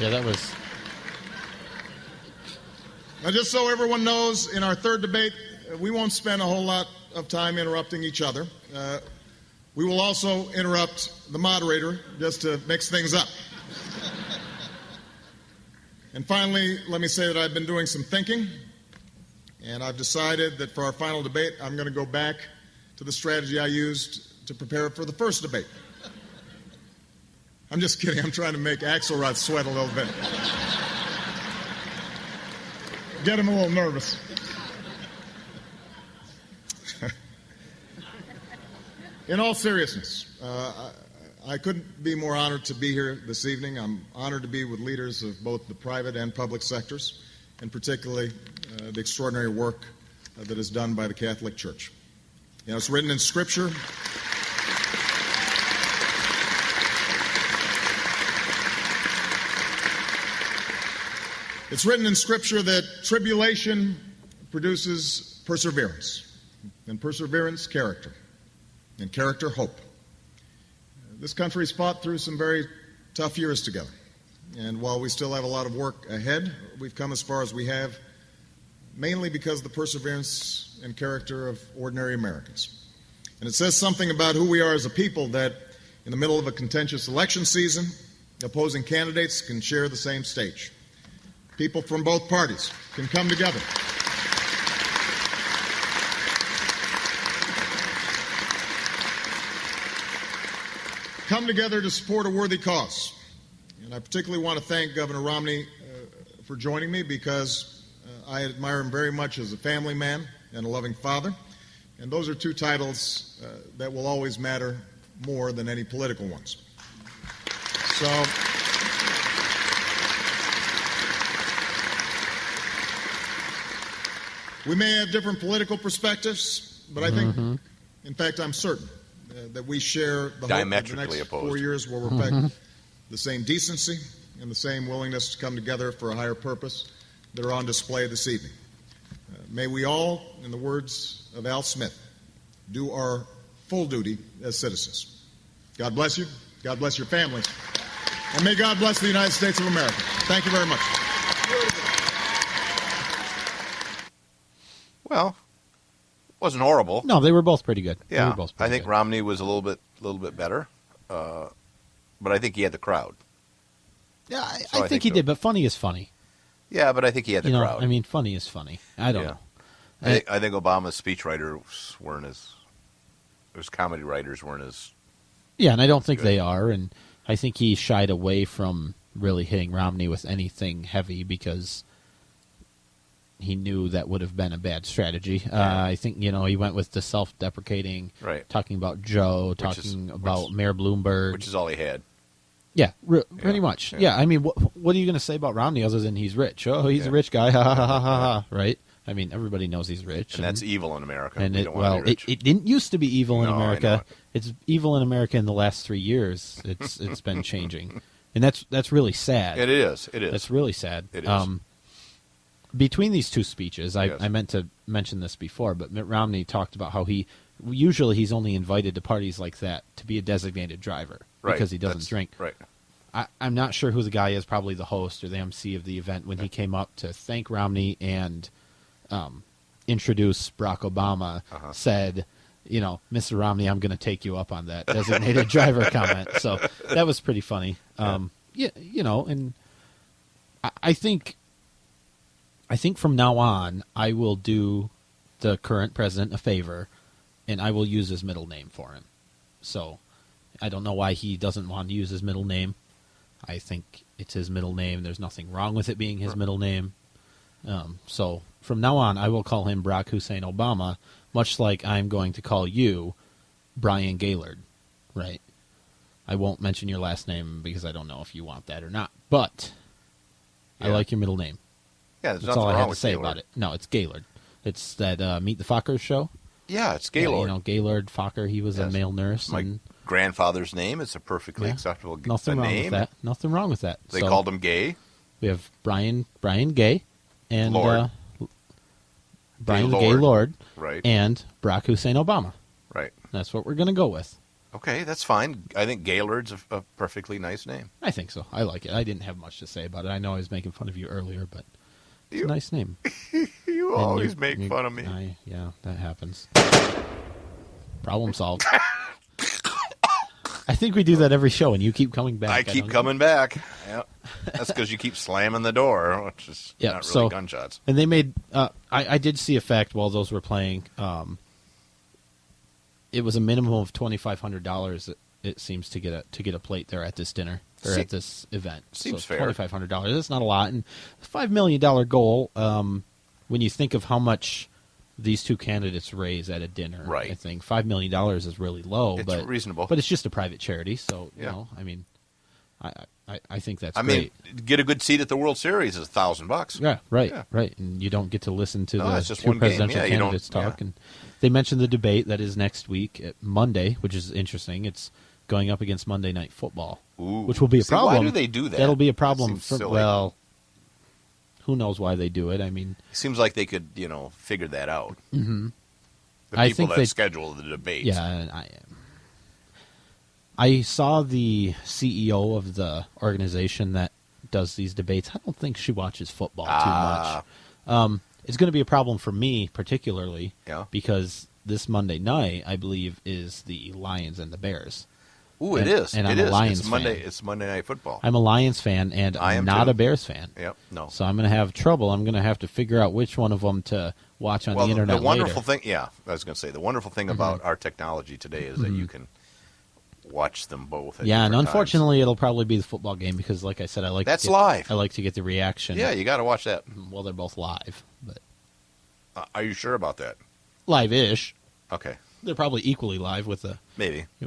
Yeah, that was... Now, just so everyone knows, in our third debate, we won't spend a whole lot of time interrupting each other. We will also interrupt the moderator just to mix things up. And finally, let me say that I've been doing some thinking, and I've decided that for our final debate, I'm going to go back to the strategy I used to prepare for the first debate. I'm just kidding. I'm trying to make Axelrod sweat a little bit. Get him a little nervous. In all seriousness, I couldn't be more honored to be here this evening. I'm honored to be with leaders of both the private and public sectors, and particularly the extraordinary work that is done by the Catholic Church. You know, it's written in Scripture. It's written in Scripture that tribulation produces perseverance, and perseverance, character, and character, hope. This country's fought through some very tough years together, and while we still have a lot of work ahead, we've come as far as we have mainly because of the perseverance and character of ordinary Americans. And it says something about who we are as a people that in the middle of a contentious election season, opposing candidates can share the same stage. People from both parties can come together. Come together to support a worthy cause. And I particularly want to thank Governor Romney for joining me because I admire him very much as a family man and a loving father. And those are two titles that will always matter more than any political ones. So... we may have different political perspectives, but I think, in fact, I'm certain that we share the hope that the next 4 years will reflect the same decency and the same willingness to come together for a higher purpose that are on display this evening. May we all, in the words of Al Smith, do our full duty as citizens. God bless you. God bless your families. And may God bless the United States of America. Thank you very much. Well, it wasn't horrible. No, they were both pretty good. Yeah, they were both I think good. Romney was a little bit better, but I think he had the crowd. Yeah, So I think he did, but funny is funny. Yeah, but I think he had the crowd. I mean, funny is funny. I don't know. I think Obama's speechwriters weren't his comedy writers weren't as. Yeah, and I don't think they are, and I think he shied away from really hitting Romney with anything heavy because he knew that would have been a bad strategy. I think, he went with the self-deprecating, talking about Joe, talking about Mayor Bloomberg. Which is all he had. Yeah, pretty much. Yeah, I mean, what are you going to say about Romney other than he's rich? Oh, he's a rich guy, ha, ha, ha, ha, ha, right? I mean, everybody knows he's rich. And that's evil in America. And it didn't used to be evil in America. It's evil in America in the last 3 years. It's been changing. And that's really sad. It is. That's really sad. It is. Between these two speeches, I meant to mention this before, but Mitt Romney talked about how usually he's only invited to parties like that to be a designated driver because he doesn't drink. Right. I'm not sure who the guy is, probably the host or the MC of the event, when he came up to thank Romney and introduce Barack Obama, said, Mr. Romney, I'm going to take you up on that designated driver comment. So that was pretty funny. And I think from now on, I will do the current president a favor, and I will use his middle name for him. So I don't know why he doesn't want to use his middle name. I think it's his middle name. There's nothing wrong with it being his middle name. So from now on, I will call him Barack Hussein Obama, much like I'm going to call you Brian Gaylord, right? I won't mention your last name because I don't know if you want that or not, but I like your middle name. Yeah, that's all I have to say about it. No, it's Gaylord. It's that Meet the Fockers show. Yeah, it's Gaylord. Yeah, Gaylord Focker. He was a male nurse. My grandfather's name. It's a perfectly acceptable name. Nothing wrong with that. Nothing wrong with that. They called him Gay. We have Brian Gay and Lord. Brian Gaylord, right, and Barack Hussein Obama. Right. That's what we're going to go with. Okay, that's fine. I think Gaylord's a perfectly nice name. I think so. I like it. I didn't have much to say about it. I know I was making fun of you earlier, but it's a nice name. You always make fun of me. Yeah, that happens. Problem solved. I think we do that every show, and you keep coming back. I keep coming back. Yep. That's because you keep slamming the door, which is not really gunshots. And they made. I did see a fact while those were playing. It was a minimum of $2,500. It seems to get a plate there at this dinner or at this event. Seems so fair. $2,500. That's not a lot, and $5 million goal. When you think of how much these two candidates raise at a dinner, right. I think $5 million is really low. It's but reasonable. But it's just a private charity, so yeah. I mean, I think that's great. mean, get a good seat at the World Series is $1,000. Yeah, right, right. And you don't get to listen to the just two presidential candidates talk. Yeah. And they mentioned the debate that is next week at Monday, which is interesting. It's going up against Monday Night Football, which will be a problem. Why do they do that? That'll be a problem. Well, who knows why they do it? I mean, it seems like they could, figure that out. Mm-hmm. The people that schedule the debates. Yeah, and I saw the CEO of the organization that does these debates. I don't think she watches football too much. It's going to be a problem for me, particularly, because this Monday night, I believe, is the Lions and the Bears. Ooh, it is. And I'm a Lions fan. fan. It's Monday Night Football. I'm a Lions fan, and I'm not a Bears fan. Yep, no. So I'm going to have trouble. I'm going to have to figure out which one of them to watch on the internet the wonderful later. thing, I was going to say, the wonderful thing about our technology today is that you can watch them both at and unfortunately, times. It'll probably be the football game because, like I said, That's live. I like to get the reaction. Yeah, you got to watch that. Well, they're both live, but are you sure about that? Live-ish. Okay. They're probably equally live with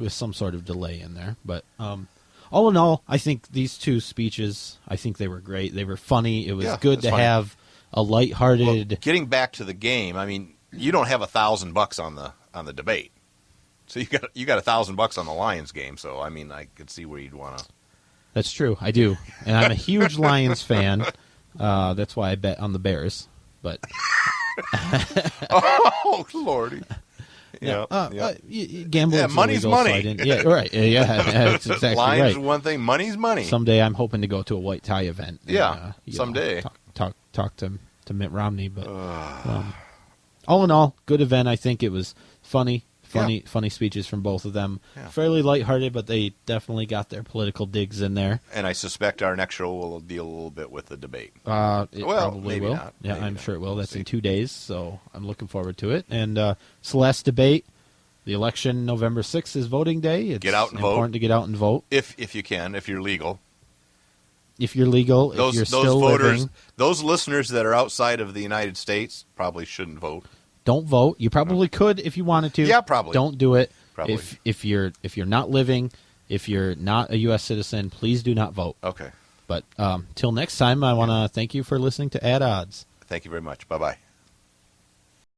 some sort of delay in there. But all in all, I think these two speeches, I think they were great. They were funny. It was good to have a lighthearted. Well, getting back to the game, I mean, you don't have $1,000 on the debate, so you got $1,000 on the Lions game. So I mean, I could see where you'd want to. That's true. I do, and I'm a huge Lions fan. That's why I bet on the Bears. But oh lordy. Gamble. Yeah, money's illegal, money. So I didn't, yeah, right. Yeah, that's exactly Lions right. is one thing. Money's money. Someday I'm hoping to go to a white tie event. And, someday. Talk to Mitt Romney. But all in all, good event. I think it was funny speeches from both of them. Yeah. Fairly lighthearted, but they definitely got their political digs in there. And I suspect our next show will deal a little bit with the debate. It probably maybe will. Not. Yeah, maybe I'm not. sure it will. That's in 2 days, so I'm looking forward to it. And Celeste debate, the election November 6th is voting day. It's get out and vote. important to get out and vote. If you can, if you're legal. If you're legal, if you're still living. Those listeners that are outside of the United States probably shouldn't vote. Don't vote. You probably could if you wanted to. Yeah, probably. Don't do it. Probably. If you're not living, if you're not a U.S. citizen, please do not vote. Okay. But till next time, I want to thank you for listening to At Odds. Thank you very much. Bye-bye.